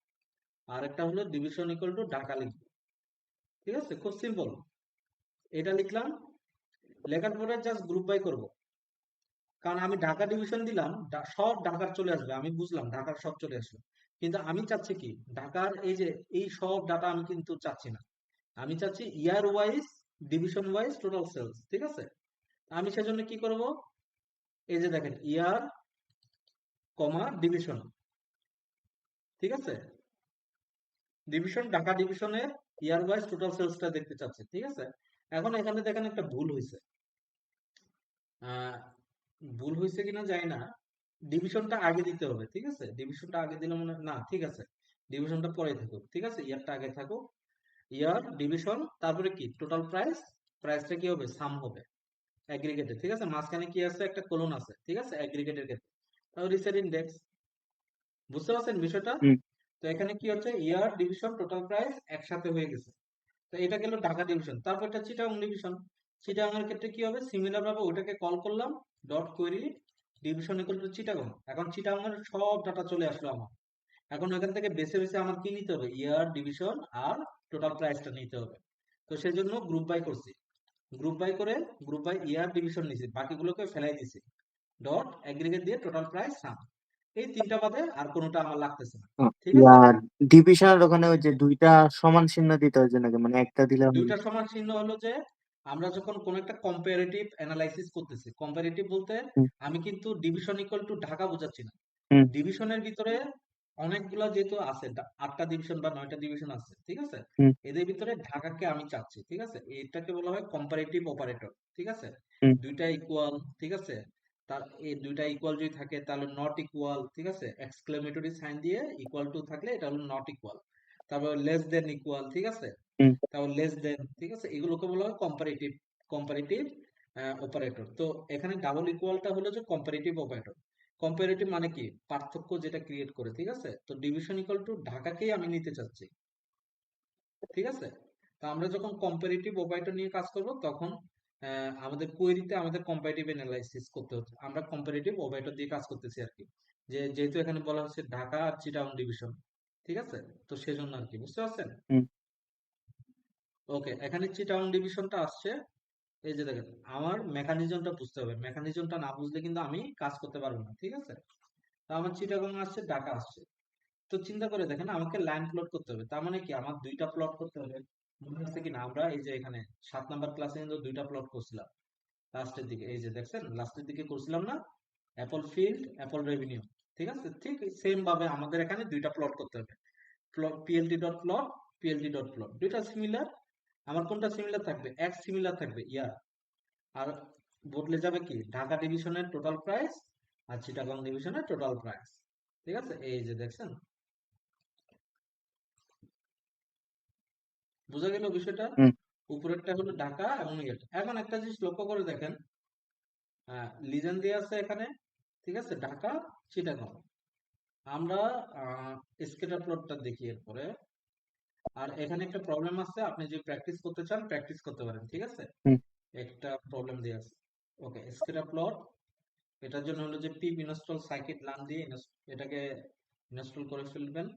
আর একটা হলো ডিভিশন ইকুয়াল টু ঢাকা লিখবো। ঠিক আছে, খুব সিম্পল। এটা লিখলাম, লেখার পরে জাস্ট গ্রুপ বাই করব। কারণ আমি ঢাকা ডিভিশন দিলাম, সব ঢাকার চলে আসবে, আমি বুঝলাম ঢাকার সব চলে আসবে। কিন্তু আমি চাচ্ছি কি, ঢাকার এই যে এই সব ডাটা আমি কিন্তু চাচ্ছি না। আমি চাচ্ছি year wise, division wise total sales. ঠিক আছে, আমি সেজন্য কি করব, এই যে দেখেন ইয়ার কমা ডিভিশন। ঠিক আছে, ডিভিশন, ঢাকা ডিভিশনের ইয়ার ওয়াইজ টোটাল সেলসটা দেখতে চাচ্ছি। ঠিক আছে, এখন এখানে দেখেন একটা ভুল হয়েছে। আহ, ভুল হয়েছে কিনা জানি না, ডিভিশনটা আগে দিতে হবে। ঠিক আছে, ডিভিশনটা আগে দিলে মনে না, ঠিক আছে, ডিভিশনটা পরে থাকুক। ঠিক আছে, ইয়ারটা আগে থাকুক। ইয়ার ডিভিশন, তারপরে কি টোটাল প্রাইস, প্রাইসটা কি হবে? সাম হবে অ্যাগ্রিগেটে। ঠিক আছে, মাঝখানে কি আছে? একটা কোলন আছে। ঠিক আছে, অ্যাগ্রিগেটের ক্ষেত্রে। তাও রিসেট ইন্ডেক্স, বুঝতে পারছেন বিষয়টা? তো এখানে কি হচ্ছে, ইয়ার ডিভিশন টোটাল প্রাইস একসাথে হয়ে গেছে। তো এটা গেল ঢাকা ডিভিশন। তারপর এটা চিটাগং ডিভিশন। চিটাগং এর ক্ষেত্রে কি হবে? সিমিলার ভাবে ওটাকে কল করলাম, dot query division equal to Chittagong. এখন চিটাগং এর সব ডাটা চলে আসলো আমার। এখন ওখান থেকে বেছে বেছে আমার কি নিতে হবে? ইয়ার ডিভিশন আর টোটাল প্রাইসটা নিতে হবে। তো সেই জন্য গ্রুপ বাই করছি। গ্রুপ বাই করে গ্রুপ বাই ইয়ার ডিভিশন নিছি, বাকিগুলোকে ফেলাই দিছি। ডট এগ্রিগেট দিয়ে টোটাল প্রাইস সাম। এই তিনটা বাদে আর কোনোটা আমার লাগতেছে না। ঠিক আছে, আর ডিভিশনের ওখানে ওই যে দুইটা সমান চিহ্ন দিতে হয় যে নাকি, মানে একটা দিলে হবে? দুইটা সমান চিহ্ন হলো যে আমরা যখন কোন একটা কম্পারেটিভ অ্যানালাইসিস করতেছি, কম্পারেটিভ বলতে হুম, আমি কিন্তু ডিভিশন ইকুয়াল টু ঢাকা বোঝাচ্ছি না। হুম, ডিভিশনের ভিতরে অনেকগুলা যেহেতু আছে, 8টা ডিভিশন বা 9টা ডিভিশন আছে। ঠিক আছে, হুম, এদের ভিতরে ঢাকাকে আমি চাচ্ছি। ঠিক আছে, এটাকে বলা হয় কম্পারেটিভ অপারেটর। ঠিক আছে, হুম, দুইটা ইকুয়াল। ঠিক আছে, তার এই দুইটা ইকুয়াল যদি থাকে তাহলে নট ইকুয়াল। ঠিক আছে, এক্সক্লেমেটরি সাইন দিয়ে ইকুয়াল টু থাকলে এটা হলো নট ইকুয়াল। তারপর লেস দেন ইকুয়াল। ঠিক আছে, হুম। তারপর লেস দেন। ঠিক আছে, এগুলোকে বলা হয় কম্পারেটিভ, কম্পারেটিভ অপারেটর। তো এখানে ডাবল ইকুয়ালটা হলো যে কম্পারেটিভ অপারেটর। কম্পারেটিভ মানে কি? পার্থক্য যেটা ক্রিয়েট করে। ঠিক আছে, তো ডিভিশন ইকুয়াল টু ঢাকাকেই আমি নিতে চাচ্ছি। ঠিক আছে, তো আমরা যখন কম্পারেটিভ অপারেটর নিয়ে কাজ করব তখন আমাদের কোয়েরিতে আমাদের কম্পারেটিভ অ্যানালাইসিস করতে হচ্ছে, আমরা কম্পারেটিভ অপারেটর দিয়ে কাজ করতেছি আর কি। যেহেতু এখানে বলা হচ্ছে ঢাকা আর চিটাগং ডিভিশন, ঠিক আছে, তো সেজন্য আর কি, বুঝতে পারছেন? হুম ওকে, এখানে চিটাগং ডিভিশনটা আসছে। এই যে দেখেন, আমার মেকানিজমটা বুঝতে হবে, মেকানিজমটা না বুঝলে কিন্তু আমি কাজ করতে পারবো না, ঠিক আছে? তো আমার চিটাগং আসছে, ঢাকা আসছে। তো চিন্তা করে দেখেন, আমাকে লাইন প্লট করতে হবে, তার মানে কি আমার দুইটা প্লট করতে হবে। মনে হচ্ছে কিনা আমরা এই যে এখানে 7 নাম্বার ক্লাসে কিন্তু দুইটা প্লট করছিলাম লাস্টের দিকে, এই যে দেখছেন লাস্টের দিকে করছিলাম না, অ্যাপল ফিল্ড অ্যাপল রেভিনিউ, ঠিক আছে? ঠিক সেম ভাবে আমাদের এখানে দুইটা প্লট করতে হবে। Plot PLT dot plot, PLT dot plot, দুইটা সিমিলার। আমার কোনটা সিমিলার থাকবে? এক সিমিলার থাকবে, ইয়ার। আর বদলে যাবে কি, ঢাকা ডিভিশনের টোটাল প্রাইস আর চিটাগং ডিভিশনের টোটাল প্রাইস, ঠিক আছে? এই যে দেখছেন, বোঝা গেল বিষয়টা? হুম উপরেরটা হলো ঢাকা এবং ইয়েটা। এখন একটা জিনিস লক্ষ্য করে দেখেন, লিজেন্ড দিয়ে আছে এখানে, ঠিক আছে, ঢাকা চিটাগং। আমরা স্কেটার প্লটটা দেখি এরপরে। আর এখানে একটা প্রবলেম আছে, আপনি যদি প্র্যাকটিস করতে চান প্র্যাকটিস করতে পারেন, ঠিক আছে? হুম একটা প্রবলেম দিয়ে আছে। ওকে, স্কেটার প্লট, এটার জন্য হলো যে পিপ ইনস্টল সাইকিট লান দিয়ে এটাকে ইনস্টল করে ফেলবেন।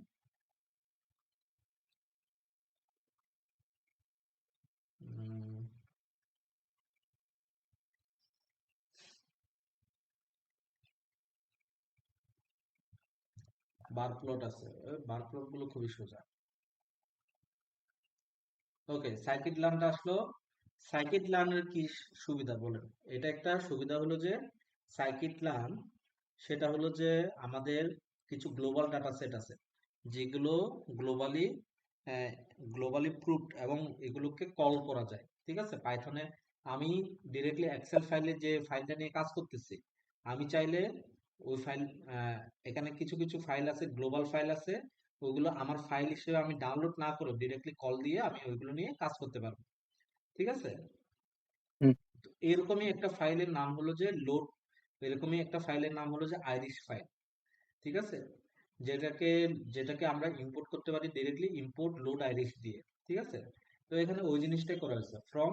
বার প্লট আছে, বার প্লট গুলো খুবই সোজা। ওকে, সার্কিট লার্নটা আসলো। সার্কিট লার্নের কি সুবিধা বলেন? এটা একটা সুবিধা হলো যে সার্কিট লার্ন, সেটা হলো যে আমাদের কিছু গ্লোবাল ডাটা সেট আছে যেগুলো গ্লোবালি গ্লোবালি প্রুফড, এবং এগুলোকে কল করা যায়, ঠিক আছে, পাইথনে। আমি ডিরেক্টলি এক্সেল ফাইলে যে ফাইলটা নিয়ে কাজ করতেছি, আমি চাইলে ওই ফাইল, এখানে কিছু কিছু ফাইল আছে, গ্লোবাল ফাইল আছে, ওইগুলো আমার ফাইল হিসেবে আমি ডাউনলোড না করে ডিরেক্টলি কল দিয়ে আমি ওইগুলো নিয়ে কাজ করতে পারবো, ঠিক আছে? হুম তো এরকমই একটা ফাইলের নাম হলো যে লোড, এরকমই একটা ফাইলের নাম হলো যে আইরিশ ফাইল, ঠিক আছে? যেটাকে যেটাকে আমরা ইম্পোর্ট করতে পারি ডিরেক্টলি ইম্পোর্ট লোড আইরিশ দিয়ে, ঠিক আছে? তো এখানে ওই জিনিসটাই করা হয়েছে, from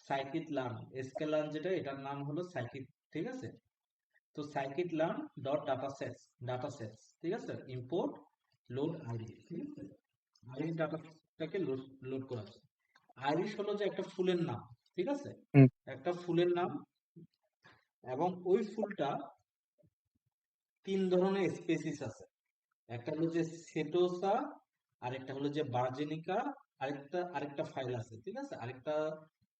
scikit learn, SK learn যেটা, এটার নাম হলো সাইকিট, ঠিক আছে? তো scikit learn dot data sets, ঠিক আছে, ইম্পোর্ট লোড আইরিশ, ঠিক আছে? আইরিশ ডাটাটাকে লোড লোড করা আছে। আইরিশ হলো যে একটা ফুলের নাম, ঠিক আছে, হুম একটা ফুলের নাম। এবং ওই ফুলটা 3 ধরনের স্পেসিস আছে, একটা হলো যে সেটোসা, আরেকটা হলো যে বার্জেনিকা, আরেকটা ফাইল আছে, ঠিক আছে, আরেকটা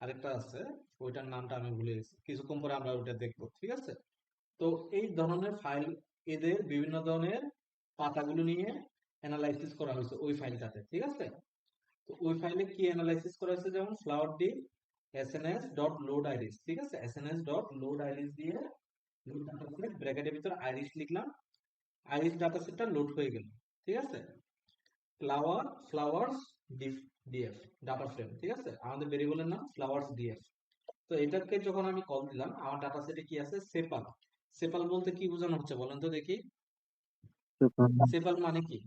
আরেকটা আছে, ওইটার নামটা আমি ভুলে গেছি, কিছুক্ষণ পরে আমরা ওইটা দেখবো, ঠিক আছে? তো এই ধরনের ফাইল, এদের বিভিন্ন ধরনের পাতাগুলো নিয়ে অ্যানালাইসিস করা হয়েছে ওই ফাইলটাতে, ঠিক আছে? তো ওই ফাইলে কি অ্যানালাইসিস করা হয়েছে, যেমন flower D SNS dot load iris, ঠিক আছে, এসএনএস ডট লোড আইরিস দিয়ে লোড ডাটা সেট ব্র্যাকেটের ভিতর আইরিস লিখলাম, আইরিস ডাটা সেটটা লোড হয়ে গেল, ঠিক আছে? ফ্লাওয়ার্স ডিএফ ডাটা ফ্রেম, ঠিক আছে, আমাদের ভেরিয়েবলের নাম ফ্লাওয়ার্স ডিএফ। তো এটাকে যখন আমি কল দিলাম, আমার ডাটা সেটে কি আছে, সেপাল। সেপাল বলতে কি বোঝানো হচ্ছে বলেন তো দেখি? সেপাল মানে কি?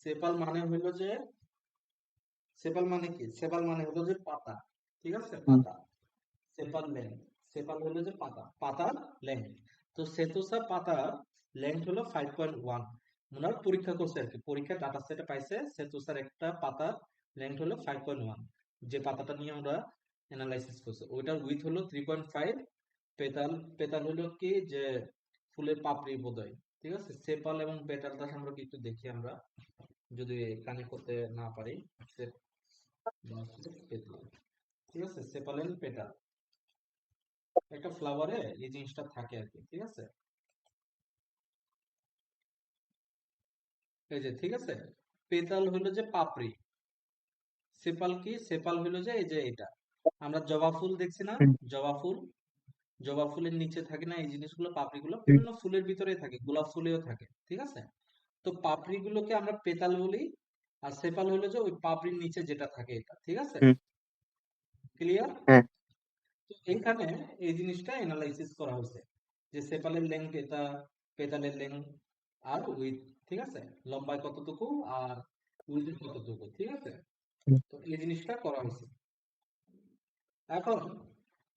সেপাল মানে হলো যে সেপাল মানে কি, সেপাল মানে হলো যে পাতা, ঠিক আছে, হুম পাতা। সেপাল লেন্থ, সেপাল হলো যে পাতা, পাতার লেন্থ। তো সেতোসা পাতার লেন্থ হলো 5.1। ওনার পরীক্ষা করছে আর কি, পরীক্ষা ডাটা সেটে পাইছে সেতোসার একটা পাতার লেন্থ হলো 5.1, যে পাতাটা নিয়ে আমরা অ্যানালাইসিস করছে ওইটার উইথ হলো 3.5। পেতাল, পেতাল হলো কি যে ফুলের পাপড়ি বোধহয়, ঠিক আছে? সেপাল এবং পেটালটা সম্পর্কে একটু দেখি আমরা, যদি কানেক্ট করতে না পারি। পেতাল, ঠিক আছে, সেপাল এন্ড পেটাল, একটা ফ্লাওয়ারে এই জিনিসটা থাকে আর কি, ঠিক আছে? এই যে, ঠিক আছে, পেতাল হলো যে পাপড়ি, সেপাল কি, সেপাল হলো যে এই যে এটা, আমরা জবা ফুল দেখছি না, হুম জবা ফুল, জবা ফুলের নিচে থাকে না এই জিনিসগুলো, পাপড়িগুলো হুম বিভিন্ন ফুলের ভিতরে থাকে, গোলাপ ফুলেও থাকে, ঠিক আছে? তো পাপড়িগুলোকে আমরা পেতাল বলি, আর সেপাল হলো যে ওই পাপড়ির নিচে যেটা থাকে এটা, ঠিক আছে? হুম, ক্লিয়ার? হ্যাঁ তো এইখানে এই জিনিসটা এনালাইসিস করা হয়েছে, যে সেপালের লেন্থ এটা, পেতালের লেন্থ আর উইথ, ঠিক আছে, লম্বায় কতটুকু আর উইথ কতটুকু, ঠিক আছে? হুম তো এই জিনিসটা করা হয়েছে। এখন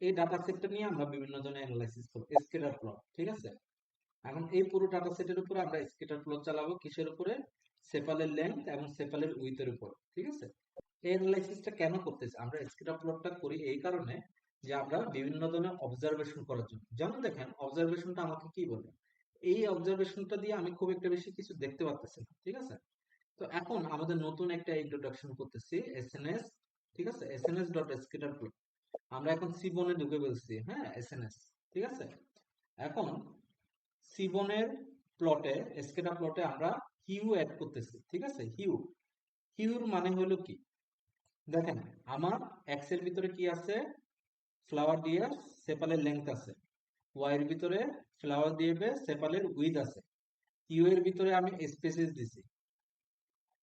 এই ডাটা সেটটা নিয়ে আমরা বিভিন্ন ধরনের অ্যানালাইসিস করব, স্কেলার প্লট, ঠিক আছে? এখন এই পুরো ডাটা সেটের উপরে আমরা স্ক্যাটার প্লট চালাবো কিসের উপরে? সেপালের লেন্থ এবং সেপালের উইথের উপর, ঠিক আছে? এই অ্যানালাইসিসটা কেন করতেছি আমরা? স্ক্যাটার প্লটটা করি এই কারণে যে আমরা বিভিন্ন ধরনের অবজারভেশন করার জন্য। যেমন দেখেন অবজারভেশনটা আমাকে কি বলে, এই অবজারভেশনটা দিয়ে আমি খুব একটা বেশি কিছু দেখতে পারতেছি না, ঠিক আছে? তো এখন আমাদের নতুন একটা ইন্ট্রোডাকশন করতেছি এসএনএস, ঠিক আছে? SNS dot scatter plot. আমরা এখন সিবনে ঢুকে বলছি, হ্যাঁ, এসএনএস, ঠিক আছে? এখন সিবনের প্লটে, স্ক্যাটার প্লটে আমরা হিউ অ্যাড করতেছি, ঠিক আছে? হিউ, হিউর মানে হলো কি? দেখেন আমার এক্স এর ভিতরে কি আছে? ফ্লাওয়ার দিয়ে সেপালের লেংথ আছে। ওয়াই এর ভিতরে ফ্লাওয়ার দিয়ে সেপালের উইথ আছে। ইউ এর ভিতরে আমি স্পেসিস দিছি।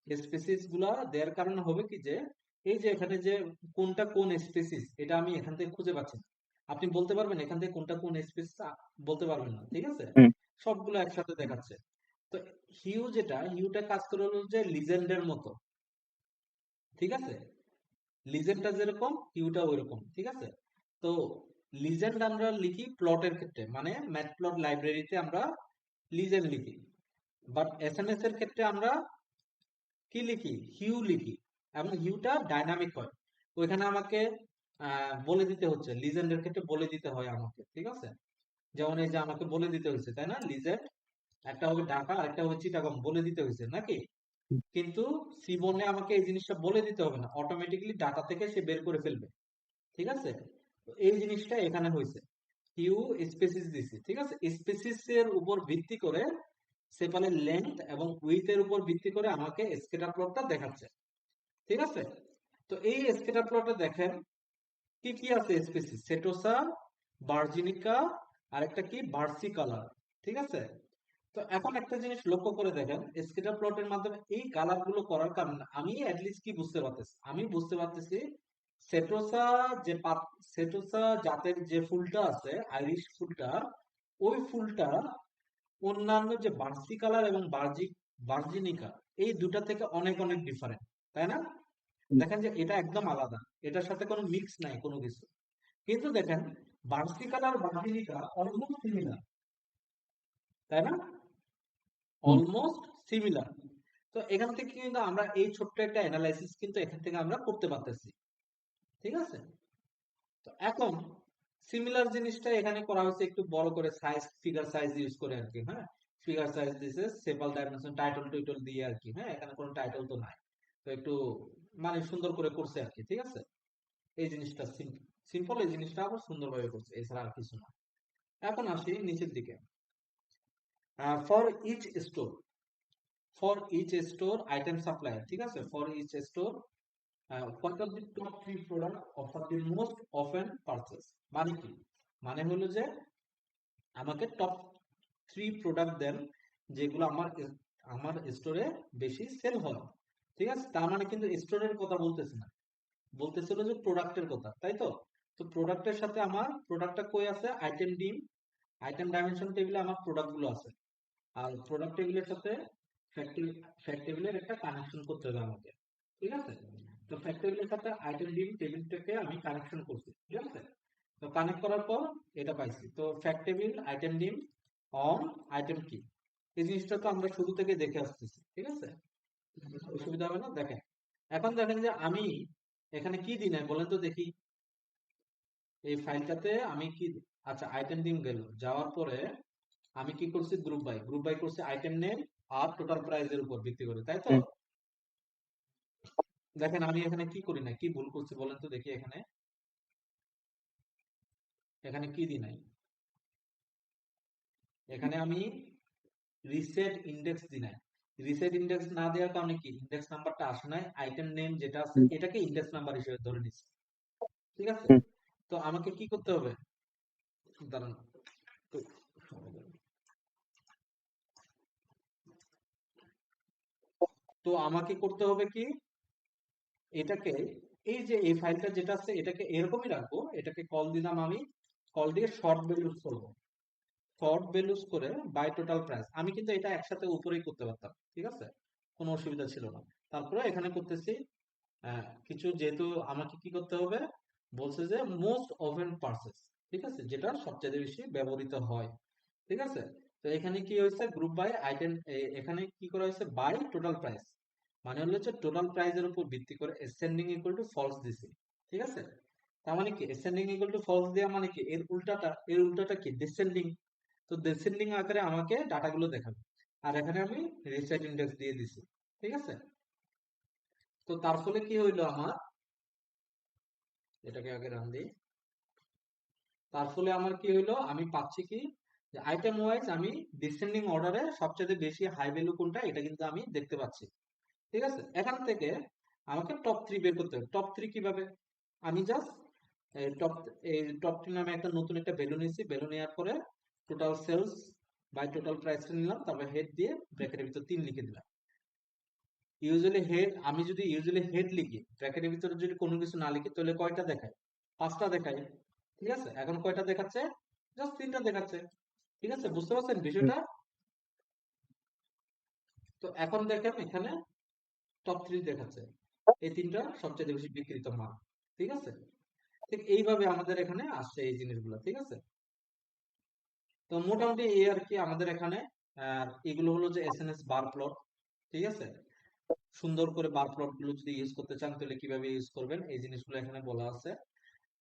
স্পেসিস গুলা দেওয়ার কারণে হবে কি যে এই যে এখানে যে কোনটা কোন স্পেসিস এটা আমি এখান থেকে খুঁজে পাচ্ছি না। আপনি বলতে পারবেন এখান থেকে কোনটা কোন স্পেসিস? বলতে পারবেন না, ঠিক আছে? হুম, সবগুলো একসাথে দেখাচ্ছে। তো হিউ যেটা, হিউটা কাজ করে হলো যে লিজেন্ডের মতো, ঠিক আছে? লিজেন্ডটা যেরকম হিউটা ওইরকম, ঠিক আছে? তো লিজেন্ড আমরা লিখি প্লটের ক্ষেত্রে, মানে ম্যাটপ্লট লাইব্রেরিতে আমরা লিজেন্ড লিখি। বাট এসএনএস এর ক্ষেত্রে আমরা কি লিখি? হিউ লিখি। এবং হিউটা ডাইনামিক হয়। ওইখানে আমাকে বলে দিতে হচ্ছে, লিজেন্ডের ক্ষেত্রে বলে দিতে হয় আমাকে, ঠিক আছে? যেমন এই যে আমাকে বলে দিতে হয়েছে, তাই না? লিজেন্ড একটা হবে ঢাকা, একটা হবে চিটাগং, বলে দিতে হয়েছে নাকি? কিন্তু সিবনে আমাকে এই জিনিসটা বলে দিতে হবে না, অটোমেটিক্যালি ডাটা থেকে সে বের করে ফেলবে, ঠিক আছে? তো এই জিনিসটা এখানে হয়েছে। হিউ স্পেসিস দিছি, ঠিক আছে? স্পেসিস এর উপর ভিত্তি করে সেপালের লেন্থ এবং উইথ এর উপর ভিত্তি করে আমাকে স্ক্যাটার প্লটটা দেখাচ্ছে, ঠিক আছে? তো এই স্ক্যাটার প্লটে দেখেন কি কি আছে স্পেসিস, সেটোসা, ভার্জিনিকা, আর একটা কি ভার্সিকালার, ঠিক আছে? তো এখন একটা জিনিস লক্ষ্য করে দেখেন স্ক্যাটার প্লটের মাধ্যমে এই কালার গুলো করার কারণে আমি অ্যাটলিস্ট কি বুঝতে পারতেছি, আমি বুঝতে পারতেছি সেটোসা যে সেটোসা জাতের যে ফুলটা আছে, আইরিশ ফুলটা, ওই ফুলটা অন্যান্য যে ভার্সিকালার এবং ভার্জিনিকা, এই দুটা থেকে অনেক অনেক ডিফারেন্ট, তাই না? হুম, দেখেন যে এটা একদম আলাদা, এটার সাথে কোনো মিক্স নাই কোনো কিছু। কিন্তু দেখেন ভার্সিকালার ভার্জিনিকা অলমোস্ট সিমিলার, তাই না? হুম, অলমোস্ট সিমিলার। তো এখান থেকে কিন্তু আমরা এই ছোট্ট একটা অ্যানালাইসিস কিন্তু এখান থেকে আমরা করতে পারতেছি, ঠিক আছে? তো এখন সিমিলার জিনিসটা এখানে করা হয়েছে একটু বড় করে, সাইজ, ফিগার সাইজ ইউজ করে আর কি, হ্যাঁ? ফিগার সাইজ দিছে, সেপাল ডাইমেনশন, টাইটল টুইটল দিয়ে আর কি, হ্যাঁ? এখানে কোনো টাইটল তো নাই। তো একটু মানে সুন্দর করে করছে আর কি, ঠিক আছে? এই জিনিসটা সিম্পল, সিম্পল, এই জিনিসটা আবার সুন্দরভাবে করছে, এছাড়া আর কিছু না। এখন আসি নিচের দিকে। For each store, for each store item supply, ঠিক আছে? For each store what are the top three product offer the most often purchase, মানে কি? মানে হলো যে আমাকে টপ থ্রি প্রোডাক্ট দেন যেগুলো আমার আমার স্টোরে বেশি সেল হয়, ঠিক আছে? তার মানে কিন্তু স্টোরের কথা বলতেছে না, বলতেছিল যে প্রোডাক্টের কথা, তাই তো? তো প্রোডাক্টের সাথে আমার প্রোডাক্টটা কই আছে? আইটেম ডিম, আইটেম ডাইমেনশন টেবিলে আমার প্রোডাক্ট গুলো আছে। আর প্রোডাক্ট টেবিলের সাথে ফ্যাক্ট টেবিলের একটা কানেকশন করতে হবে আমাকে, ঠিক আছে? তো ফ্যাক্ট টেবিলের সাথে আইটেম ডিম টেবিলটাকে আমি কানেকশন করছি, ঠিক আছে? তো কানেক্ট করার পর এটা পাইছি। তো ফ্যাক্ট টেবিল, আইটেম ডিম, অন, আইটেম কি, এই জিনিসটা তো আমরা শুরু থেকে দেখে আসতেছি, ঠিক আছে? অসুবিধা হবে না, দেখেন। এখন দেখেন যে আমি এখানে কি দিই নাই বলেন তো দেখি, এই ফাইলটাতে আমি কি, আচ্ছা আইটেম ডিম গেল, যাওয়ার পরে আমি কি করছি? গ্রুপ বাই, গ্রুপ বাই করছি আইটেম নেম আর টোটাল প্রাইসের উপর ভিত্তি করে, তাই তো? হুম। দেখেন আমি এখানে কি করি না, কি ভুল করছি বলেন তো দেখি, এখানে এখানে কি দিই নাই? এখানে আমি রিসেট ইন্ডেক্স দিই নাই। রিসেট ইন্ডেক্স না দেওয়ার কারণে কি, ইন্ডেক্স নাম্বারটা আসে নাই, আইটেম নেম যেটা আছে হুম, এটাকে ইন্ডেক্স নাম্বার হিসেবে ধরে নিচ্ছি, ঠিক আছে? হুম। তো আমাকে কি করতে হবে? দাঁড়ান, তো তো আমাকে করতে হবে কি, এটাকে, এই যে এই ফাইলটা যেটা আছে এটাকে এরকমই রাখবো, এটাকে কল দিলাম আমি, কল দিয়ে শর্ট ভ্যালুস করবো, শর্ট ভ্যালুস করে বাই টোটাল প্রাইস। আমি কিন্তু এটা একসাথে উপরেই করতে পারতাম, ঠিক আছে? কোনো অসুবিধা ছিল না। তারপরে এখানে করতেছি কিছু, যেহেতু আমাকে কি করতে হবে, বলছে যে মোস্ট অফেন পারচেস, ঠিক আছে? যেটা সবচেয়ে বেশি ব্যবহৃত হয়, ঠিক আছে? তো এখানে কি হয়েছে, গ্রুপ বাই আইটেম, এখানে কি করা হয়েছে, বাই টোটাল প্রাইস, মানে হলো হচ্ছে টোটাল প্রাইসের উপর ভিত্তি করে ascending ইকুয়াল টু ফলস দিছি। ঠিক আছে, তার মানে কি ascending ইকুয়াল টু ফলস দেওয়া মানে কি, এর উল্টাটা কি, ডিসেন্ডিং। তো ডিসেন্ডিং আকারে আমাকে ডাটাগুলো দেখাবে, আর এখানে আমি রিসেট ইন্ডেক্স দিয়ে দিছি। ঠিক আছে, তো তার ফলে কি হইলো আমার, এটাকে আগে রান দিই। তার ফলে আমার কি হইলো, আমি পাচ্ছি কি, যে আইটেম ওয়াইজ আমি ডিসেন্ডিং অর্ডারে সবচেয়ে বেশি হাই ভ্যালু কোনটা, এটা কিন্তু আমি দেখতে পাচ্ছি। ঠিক আছে, এখান থেকে আমাকে টপ 3 বের করতে হবে। টপ 3 কিভাবে, আমি জাস্ট টপ এই টপ 3 নামে একটা নতুন একটা ভ্যালু নিয়েছি, ভ্যালু নেওয়ার পরে টোটাল সেলস বাই টোটাল প্রাইসটা নিলাম, তারপর হেড দিয়ে ব্র্যাকেটের ভিতর 3 লিখে দিলাম। আমি যদি ইউজুয়ালি হেড লিখি, ব্র্যাকেটের ভিতরে যদি কোনো কিছু না লিখি, তাহলে কয়টা দেখায়, 5টা দেখায়। ঠিক আছে, এখন কয়টা দেখাচ্ছে, জাস্ট 3টা দেখাচ্ছে। ঠিক আছে, বুঝতে পারছেন হুম, বিষয়টা? তো এখন দেখেন এখানে টপ 3 দেখাচ্ছে, এই 3টা সবচেয়ে বেশি বিক্রিত মাল। ঠিক আছে, ঠিক এইভাবে আমাদের এখানে আসছে এই জিনিসগুলো। ঠিক আছে, তো মোটামুটি এই আর কি আমাদের এখানে। আর এগুলো হলো যে এসএনএস বার প্লট। ঠিক আছে, সুন্দর করে বার প্লট গুলো যদি ইউজ করতে চান, তাহলে কিভাবে ইউজ করবেন এই জিনিসগুলো এখানে বলা আছে।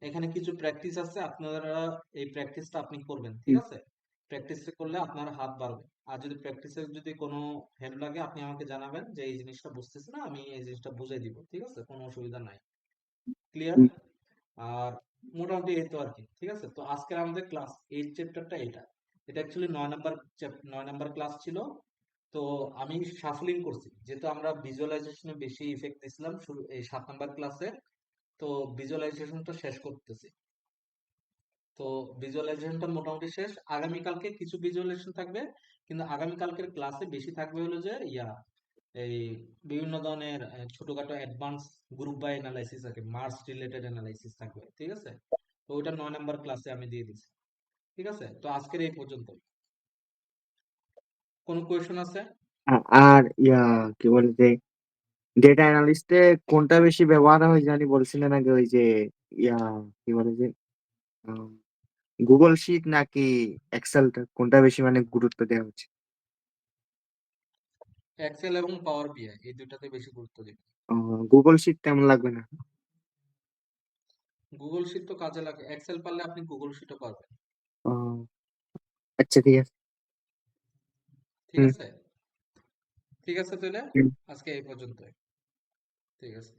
এখানে কিছু প্র্যাকটিস আছে, আপনারা এই প্র্যাকটিসটা আপনি করবেন। ঠিক হুম, আছে, প্র্যাকটিস করলে আপনার হাত বাড়বে। আর যদি প্র্যাকটিসের যদি কোনো হেল্প লাগে, আপনি আমাকে জানাবেন যে এই জিনিসটা বুঝতেছি না, আমি এই জিনিসটা বুঝাই দিব। ঠিক আছে, কোনো অসুবিধা নাই। ক্লিয়ার? হুম, আর মোটামুটি এই তো আর কি। ঠিক আছে, তো আজকের আমাদের ক্লাস 8 চ্যাপ্টারটা এটা, এটা অ্যাকচুয়ালি 9 নাম্বার ক্লাস ছিল। তো আমি শাফলিং করছি, যেহেতু আমরা ভিজুয়ালাইজেশনে বেশি ইফেক্ট দিছিলাম শুরু এই 7 নাম্বার ক্লাসে। তো ভিজুয়ালাইজেশনটা শেষ করতেছি। তো ভিজুয়ালাইজেশনটা মোটামুটি শেষ, আগামীকালকে কিছু ভিজুয়ালাইজেশন থাকবে, কিন্তু আগামীকালকের ক্লাসে বেশি থাকবে হলো যে এই বিভিন্ন ধরনের ছোটখাটো অ্যাডভান্স গ্রুপ বাই অ্যানালাইসিস আছে, মার্স রিলেটেড অ্যানালাইসিস থাকবে। ঠিক আছে, তো ওইটা 9 নাম্বার ক্লাসে আমি দিয়ে দিচ্ছি। ঠিক আছে, তো আজকের এই পর্যন্ত। কোনো কোয়েশন আছে? আর কি বলে যে ডেটা অ্যানালিস্টে কোনটা বেশি ব্যবহার হয় জানি বলছিলেন আগে, ওই যে ইয়া কি বলে যে গুগল শিট নাকি এক্সেলটা, কোনটা বেশি মানে গুরুত্ব দেওয়া হচ্ছে? এক্সেল এবং পাওয়ার বিআই এই দুটাতে বেশি গুরুত্ব দিবে। গুগল শিট তেমন লাগবে না? গুগল শিট তো কাজে লাগে, এক্সেল পারলে আপনি গুগল শিটও পারবেন। আহ, আচ্ছা, ঠিক আছে। ঠিক হুম, আছে, ঠিক আছে তাহলে হুম। আজকে এই পর্যন্ত। ঠিক আছে।